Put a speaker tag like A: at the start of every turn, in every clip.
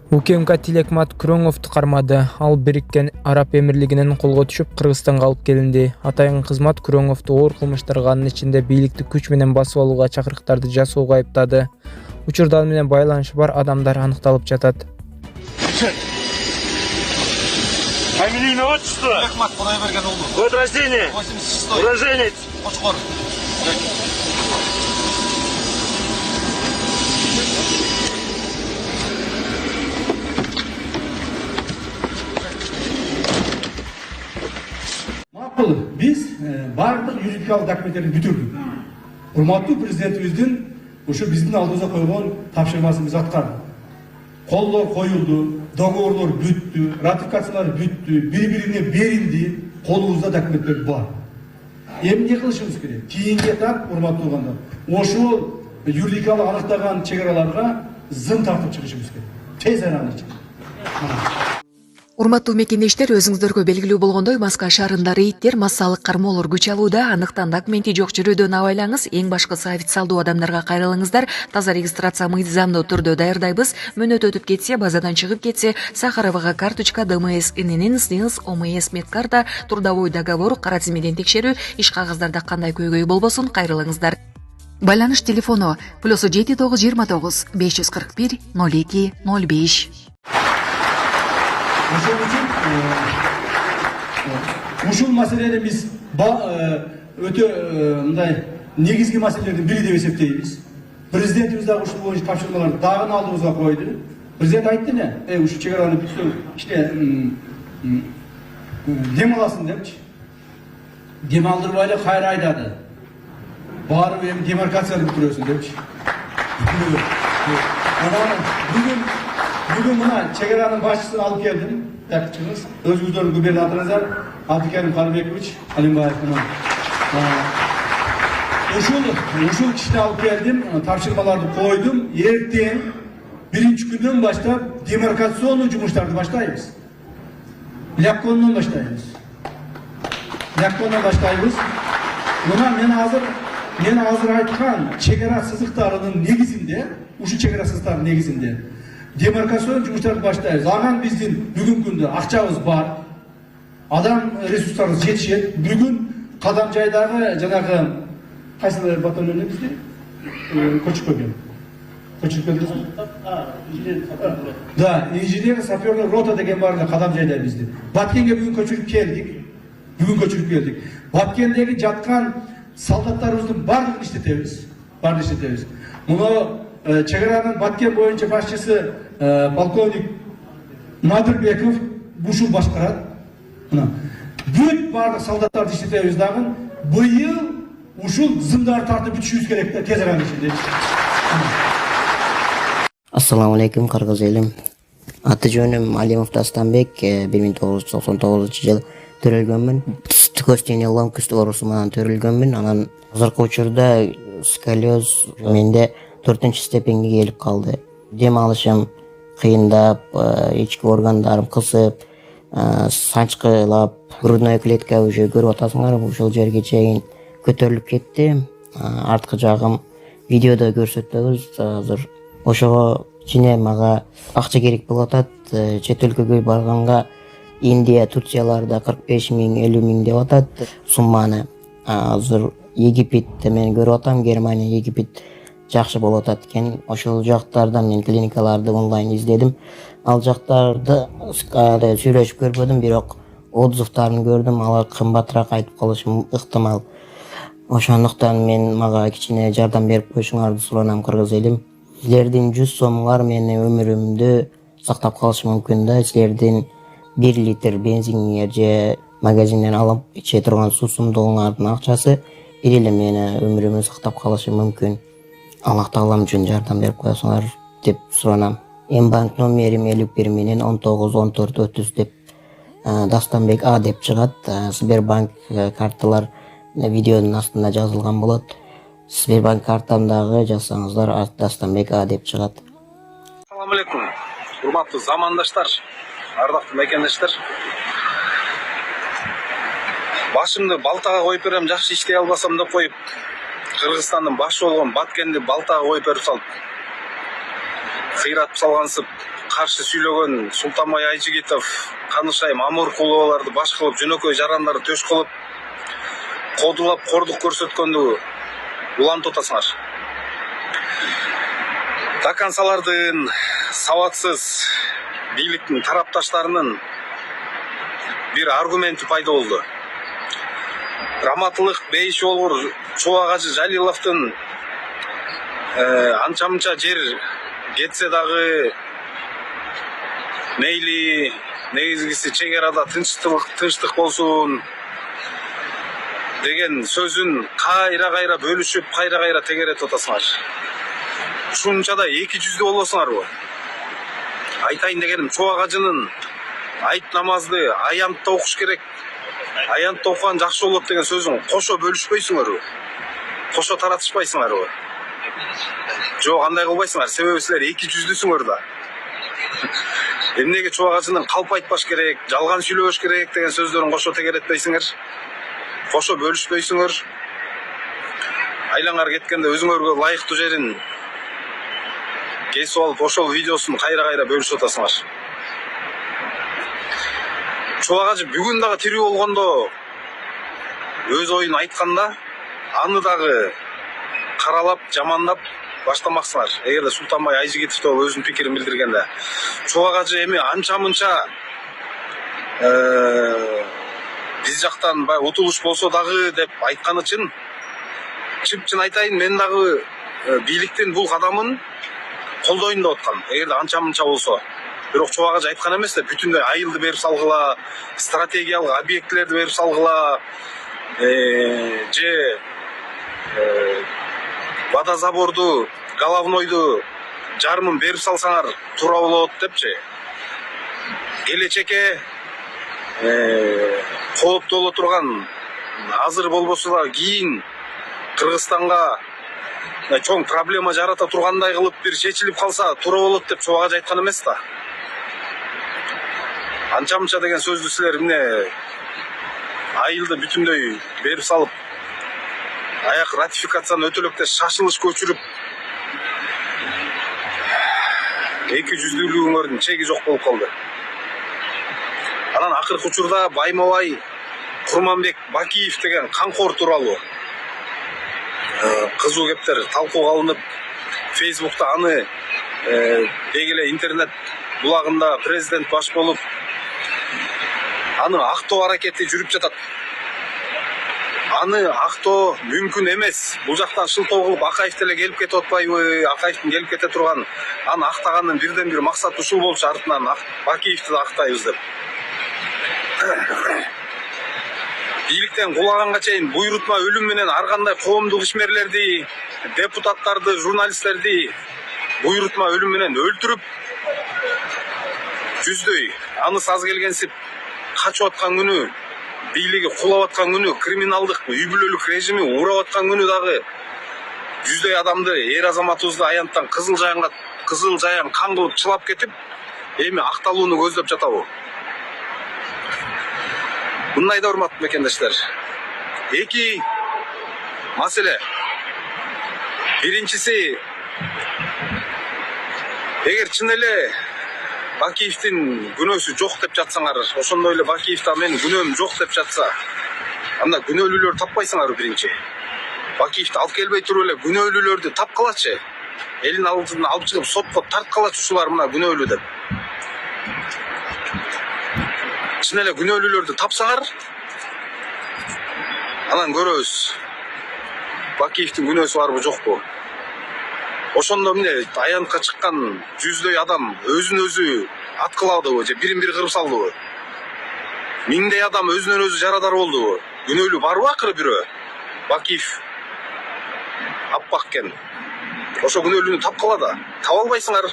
A: УКМК Тилекмат Күрөңовду кармады. Ал Бириккен Араб Эмирлигинен колго түшүп, Кыргызстанга алып келинди. Атайын кызмат Күрөңовду оор кылмыштарга, анын ичинде бийликти күч менен басып алууга чакырыктарды жасоого айыптады. Учурда ал менен байланышы бар адамдар аныкталып жатат.
B: Фамилийное отчество?
C: Тилекмат Кудайберген уулу.
B: Год рождения?
C: 86.
B: Уроженец?
C: Кочкор.
D: Макул, биз бардык юридикалык документтерди бүтүрдүк. Урматтуу президентибиздин ушу биздин алдыбызга койгон тапшырмасын биз аткардык. Колдор коюлду, договорлор бүттү, ратификациялар бүттү, бири-бирине берилди, колубузда документтер бар. Эми эмне кылышыбыз керек? Кийинки этап урматтуулгандар. Ошол юридикалык аныктаган чек араларга зым тартып чыгышыбыз керек. Тез араны ичинде.
E: Урматтуу мекендештер, өзүңүздөргө белгилүү болгондой, Маска шаарында рейдтер, массалык кармоолор күч алууда. Андыктан документи жок жүрүүдөн абайлаңыз. Эң башкысы официалдуу адамдарга кайрылыңыздар. Таза регистрация мыйзамдуу түрдө даярдайбыз. Мөөнөт өтүп кетсе, базадан чыгып кетсе, Сахаровага карточка, ДМС, ИНН, СНИЛС, ОМС медкарта, трудовой договор, кара тизмеден текшерүү, иш кагаздарда кандай көйгөй болбосун кайрылыңыздар. Байланыш телефону +79 29 541 02 05.
D: Ошол үчүн ушул маселени биз өтө мындай негизги маселелердин бири деп эсептейбиз. Президентибиз дагы ушул боюнча тапшырмаларды дагы алдыбызга койду. Президент айтты эле, ушу чек араны бүтсөң, дем аласың депчи. Дем алдырбай эле кайра айдады. Барып эми демаркацияны бүтүрөсүң депчи. Бүгүн мына чек аранын башчысын алып келдим. Тактичиңиз, өзүңүздөрдүн губернаторуңуздар Абдыкерим Карыбекович Алимбаев менен. Ушул кишини алып келдим, тапшырмаларды койдум. Эртең биринчи күндөн баштап демаркационный жумуштарды баштайбыз. Ляпкондон баштайбыз. Мына мен азыр айткан чек ара сызыктарынын негизинде, ушу чек ара сызыктарынын негизинде демаркацион жумуштарды баштайбыз. Аган биздин бүгүнкү күндө акчабыз бар. Адам ресурстарыбыз жетишет. Бүгүн Кадамжайдагы жанагы кайсы батальон бизде? Көчкөгөн. Да, инженер сапёрлар рота деген бар эле Кадамжайда бизде. Баткенге бүгүн көчүрүп келдик. Баткендеги жаткан солдаттарыбыздын баардыгын иштетебиз. Муну чек аранын Баткен боюнча башчысы полковник Надырбеков ушул башкарат. Мына бүт баардык солдаттарды иштетебиз дагы. Быйыл ушул зымдарды тартып бүтүшүбүз керек да тез арада ичинде.
F: Ассаламу алейкум, кыргыз элим. Аты жөнүм Алимов Дастанбек, 1999 жылы төрөлгөнмүн. Түкөстене ломкүстүк оорусу менен төрөлгөнмүн. Анан азыркы учурда сколиоз менде 4-чү степенге келип калды. Дем алышым кыйындап, ички органдарым кысып, санчкылап, грудной клетка уже көрүп атасыңар, ушул жерге чейин көтөрүлүп кетти. Арткы жагым видеодо көрсөтөбүз азыр. Ошого кичине мага акча керек болуп атат. Чет өлкөгө барганга Индия, Турцияларда 45 миң, 50 миң деп атат сумманы. Азыр Египетте мен көрүп атам, Германия, Египет жакшы болуп атат экен. Ошол жактардан мен клиникаларды онлайн издедим. Ал жактарды сүйлөшүп көрбөдүм, бирок отзывдарын көрдүм. Алар кымбатыраак айтып калышы ыктымал. Ошондуктан мага кичине жардам берип коюшуңарды суранам, кыргыз элим. Силердин 100 сомуңар менин өмүрүмдү сактап калышы мүмкүн да. Силердин 1 литр бензиниңер же магазинден алып иче турган суусундугуңардын акчасы бир эле мени өмүрүмдү сактап калышы мүмкүн. Аллах таалам үчүн жардам берип коесуңар деп суранам. Банк номерим 51 менен 191430 деп Дастанбек А деп чыгат. Сбербанк карталар видеонун астында жазылган болот. Сбербанк картамдагы жазсаңыздар Дастанбек А деп чыгат.
C: Ассаламу алейкум. Урматтуу замандаштар, ардактуу мекендештер. Башымды балтага коюп берем, жакшы иштей албасам деп коюп, Кыргызстандын башы болгон Баткенди балтага коюп берип салып, кыйратып салгансып, каршы сүйлөгөн Султанбай Айжигитов, Канышай Мамыркуловаларды баш кылып, жөнөкөй жарандарды төш кылып, кодулап кордук көрсөткөндү улантып атасыңар. Дакансалардын, сабатсыз бийликтин тарапташтарынын бир аргументи пайда болду. Раматылык Бейиш болгор Чубак Жалиловдун анча-мынча жер кетсе дагы мейли, негизгиси чек арада тынчтык болсун деген сөзүн кайра бөлүшүп, кайра тегеретип атасыңар. Ушунча да эки жүздүү болосуңарбы? Айтайын дегеним, Чубак ажынын айт намазды аянтта окуш керек, аянтта окуган жакшы болот деген сөзүн кошо бөлүшпөйсүңөрбү? Кошо таратышпайсыңарбы? Жок, андай кылбайсыңар, себеби силер эки жүздүүсүңөр да. Эмнеге Чубак ажынын калп айтпаш керек, жалган сүйлөбөш керек деген сөздөрүн кошо тегеретпейсиңер? Кошо бөлүшпөйсүңөр? Айлаңар кеткенде өзүңөргө ылайыктуу жерин кесип алып, ошол видеосун кайра бөлүшүп атасыңар. Чубак ажы бүгүн дагы тирүү болгондо өз оюн айтканда, аны дагы каралап, жамандап баштамаксыңар. Эгерде Султанбай Айжигитов да өзүнүн пикирин билдиргенде, Чубак ажы эми анча-мынча биз жактан баягы утулуш болсо дагы деп айтканы чын. Чын айтайын, мен дагы бийликтин бул кадамын колдойм деп аткам. Эгерде анча-мынча болсо. Бирок Чубак ажы айткан эмес да, бүтүндөй айылды берип салгыла, стратегиялык объектилерди берип салгыла, же водозаборду, головнойду жарымын берип салсаңар туура болот депчи. Келечекке кооптуу боло турган, азыр болбосо да кийин Кыргызстанга чоң проблема жарата тургандай кылып бир чечилип калса туура болот деп Чубак ажы айткан эмес да. Анча-мынча деген сөздү силер эмне айылды бүтүндөй берип салып, аяк ратификацияны өтөлөктө шашылыш көчүрүп, эки жүздүүлүгүңөрдүн чеги жок болуп калды. Анан акыркы учурда Баймабай Курманбек Бакиев деген канкор тууралуу кызуу кептер талкууга алынып, Фейсбукта аны дегеле интернет булагында президент баш болуп, аны актоо аракети жүрүп жатат. Аны актоо мүмкүн эмес. Бул жактан шылтоо кылып Акаев деле келип кетип атпайбы? Акаевдин келип кете турган, аны актаганын бирден бир максаты ушул болчу, артынан Бакиевди да актайбыз деп. Бийликтен кулаганга чейин буйрутма өлүм менен ар кандай коомдук ишмерлерди, депутаттарды, журналисттерди буйрутма өлүм менен өлтүрүп, жүздөй анысы аз келгенсип качып аткан күнү, бийлиги кулап аткан күнү, криминалдык үй бүлөлүк режими урап аткан күнү дагы жүздөй адамды, эр азаматыбызды аянттан кызыл жаян кан кылып чылап кетип, эми акталууну көздөп жатабы? Мындай да, урматтуу мекендештер, эки маселе. Биринчиси, эгер чын эле Бакиевдин күнөөсү жок деп жатсаңар, ошондой эле Бакиев да менин күнөөм жок деп жатса, анда күнөөлүүлөр таппайсыңар биринчи. Бакиевди алып келбей туруп эле күнөөлүүлөрдү тапкылачы. Элин алдына алып чыгып сотко тарткалачы, ушулар мына күнөөлүү деп. Чын эле күнөөлүүлөрдү тапсаңар, анан көрөбүз Бакиевдин күнөөсү барбы жокпу. Ошондо эмне аянтка чыккан жүздөй адам өзүн өзү аткыладыбы же бирин бири кырып салдыбы? Миңдей адам өзүнөн өзү жарадар болдубу? Күнөөлүү барбы акыры бирөө? Бакиев аппак экен. Ошо күнөөлүүнү тапкыла да, таба албайсыңар.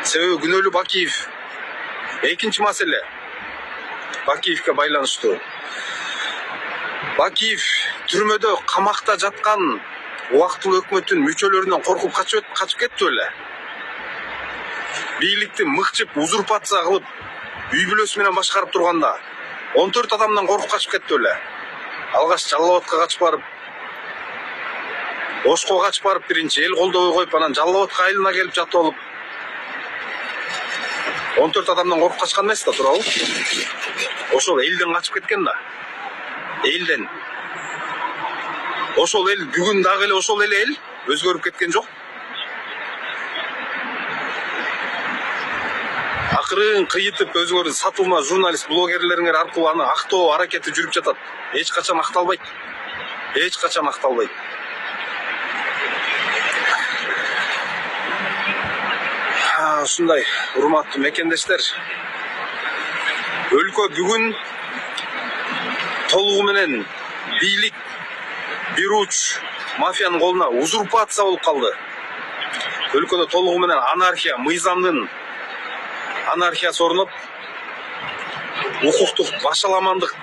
C: Себеби күнөөлүү Бакиев. Экинчи маселе Бакиевке байланыштуу. Бакиев түрмөдө камакта жаткан убактылуу өкмөттүн мүчөлөрүнөн коркуп качып кетти эле. Бийликти мыкчып, узурпация кылып, үй бүлөсү менен башкарып турганда 14 адамдан коркуп качып кетти эле. Алгаш Жалал Абадка качып барып, Ошко качып барып биринчи эл колдобой коюп, анан Жалал Абадка айылына келип жатып алып, 14 адамдан коркуп качкан эмес да, туурабы? Ошол элден качып кеткен да. Элден. Ошол эл бүгүн дагы эле ошол эле эл өзгөрүп кеткен жок. Акырын кыйытып өзгөрүп сатылма журналист, блогерлериңер аркылуу аны актоо аракети жүрүп жатат. Эч качан акталбайт. Эч качан акталбайт. Ушундай урматтуу мекендештер. Өлкө бүгүн толугу менен бийлик бир уч мафиянын колуна узурпация болуп калды. Өлкөдө толугу менен анархия, мыйзамдын анархиясы орноп, укуктук башаламандык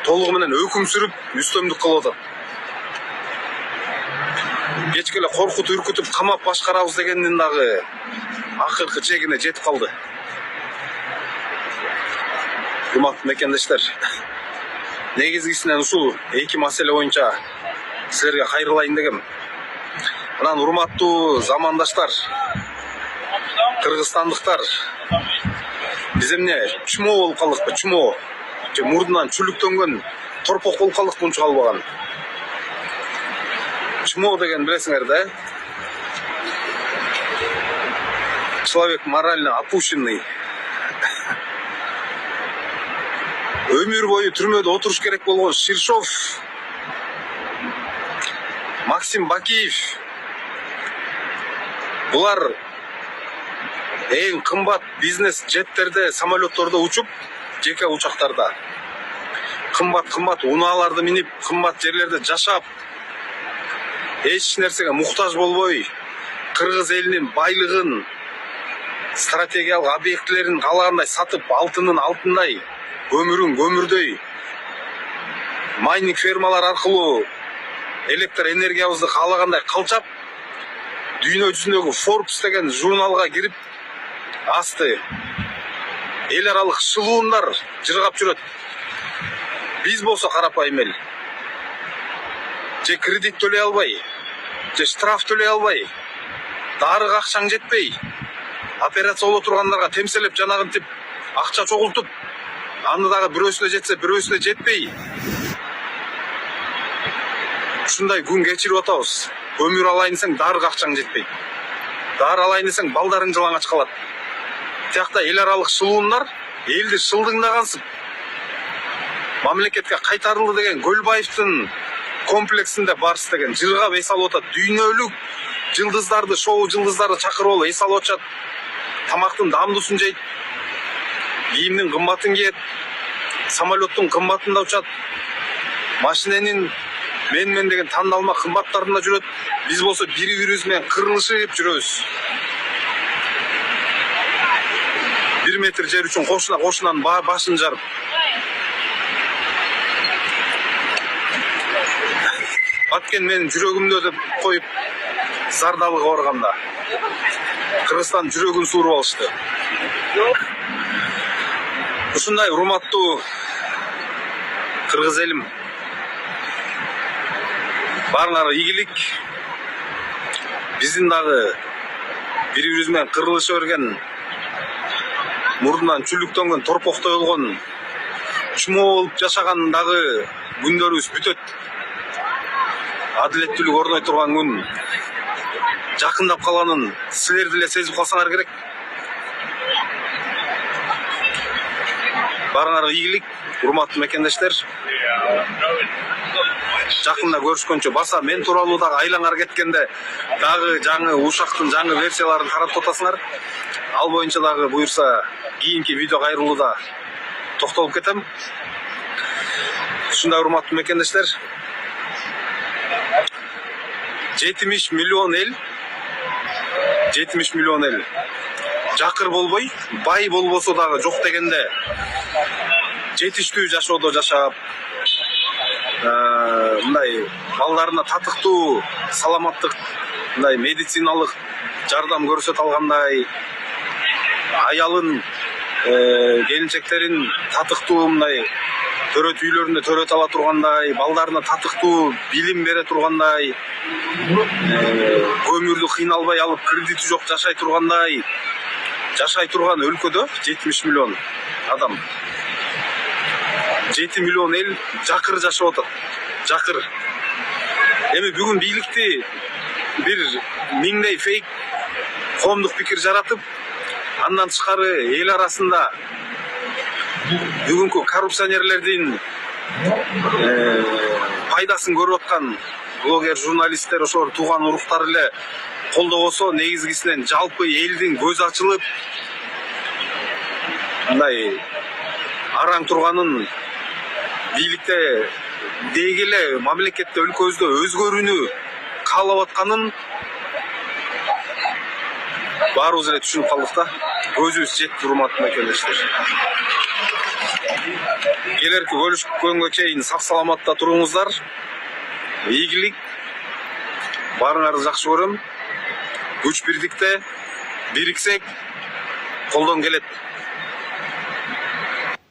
C: толугу менен өкүм сүрүп, үстөмдүк кылып атат. Кечке эле коркутуп, үркүтүп, камап башкарабыз дегендин дагы акыркы чегине жетип калды. Урматтуу мекендештер, негизгисинен ушул эки маселе боюнча силерге кайрылайын дегем. Анан урматтуу замандаштар, кыргызстандыктар, биз эмне чумо болуп калдыкпы, чумо? Же мурдунан чүлүктөнгөн торпок болуп калдыкпы унча калбаган? Чумо деген билесиңер да? Человек морально опущенный. Өмүр бою түрмөдө отуруш керек болгон Ширшов, Максим Бакиев, булар эң кымбат бизнес жеттерде, самолеттордо учуп, жеке учактарда кымбат унааларды минип, кымбат жерлерде жашап, эч нерсеге муктаж болбой, кыргыз элинин байлыгын, стратегиялык объектилерин каалагандай сатып, алтынын алтындай, көмүрүн көмүрдөй, майнинг фермалар аркылуу электр энергиябызды каалагандай калчап, дүйнө жүзүндөгү Forbes деген журналга кирип, асты эл аралык шылуундар жыргап жүрөт. Биз болсо карапайым эл, же кредит төлөй албай, же штраф төлөй албай, дарыга акчаң жетпей, операция боло тургандарга темселеп жанагынтип акча чогултуп, аны дагы бирөөсүнө жетсе, бирөөсүнө жетпей, ушундай күн кечирип атабыз. Көмүр алайын десең, дарыга акчаң жетпейт. Дары алайын десең, балдарың жалаңач калат. Тиякта эл аралык шылуундар элди шылдыңдагансып, мамлекетке кайтарылды деген Көлбаевдин комплексинде барс деген жыргап эс алып атат. Дүйнөлүк жылдыздарды, шоу жылдыздарды чакырып алып эс алып атат. Тамактын дамдусын жейт, кийимдин кымбатын кийет, самолеттун кымбатында учат, машиненин мен деген тандалма кымбаттарында жүрөт. Биз болсо бири-бирибиз менен кырылышып жүрөбүз. 1 метр жер үчүн кошунан башын жарып. Баткен менин жүрөгүмдө деп коюп, зардалыгы барганда Кыргызстан жүрөгүн сууруп алышты. Ушундай урматтуу кыргыз элим, баарыңарга ийгилик. Биздин дагы бири-бирибиз менен кырылыша берген, мурдунан чүлүктөнгөн торпоктой болгон, чумо болуп жашаган дагы күндөрүбүз бүтөт. Адилеттүүлүк орной турган күн жакындап калганын силер деле сезип калсаңар керек. Баарыңарга ийгилик, урматтуу мекендештер. Жакында көрүшкөнчө, баса мен тууралуу дагы айлаңар кеткенде дагы жаңы ушактын жаңы версияларын карап атасыңар. Ал боюнча дагы буюрса кийинки видео кайрылууда токтолуп кетем. Ушундай урматтуу мекендештер, 70 миллион эл, 70 миллион эл жакыр болбой, бай болбосо дагы жок дегенде жетиштүү жашоодо жашап, мындай балдарына татыктуу саламаттык, мындай медициналык жардам көрсөтө алгандай, аялын, келинчектерин татыктуу мындай төрөт үйлөрүндө төрөт ала тургандай, балдарына татыктуу билим бере тургандай, көмүрдү кыйналбай алып, кредити жок жашай тургандай, жашай турган өлкөдө 70 миллион адам, 7 миллион эл жакыр жашап атат. Жакыр. Эми бүгүн бийликти бир миңдей фейк коомдук пикир жаратып, андан тышкары эл арасында бүгүнкү коррупционерлердин пайдасын көрүп аткан блогер, журналисттер, ошолор тууган уруктар эле колдобосо, негизгисинен жалпы элдин көзү ачылып, мындай араң турганын бийликте деги эле мамлекетте, өлкөбүздө өзгөрүүнү каалап атканын баарыбыз эле түшүнүп калдык да. Көзүбүз жетти, урматтуу мекендештер. Келерки бөлүшкөнгө чейин сак саламатта туруңуздар. Ийгилик. Баарыңарды жакшы көрөм. Күч бирдикте, бириксек колдон келет.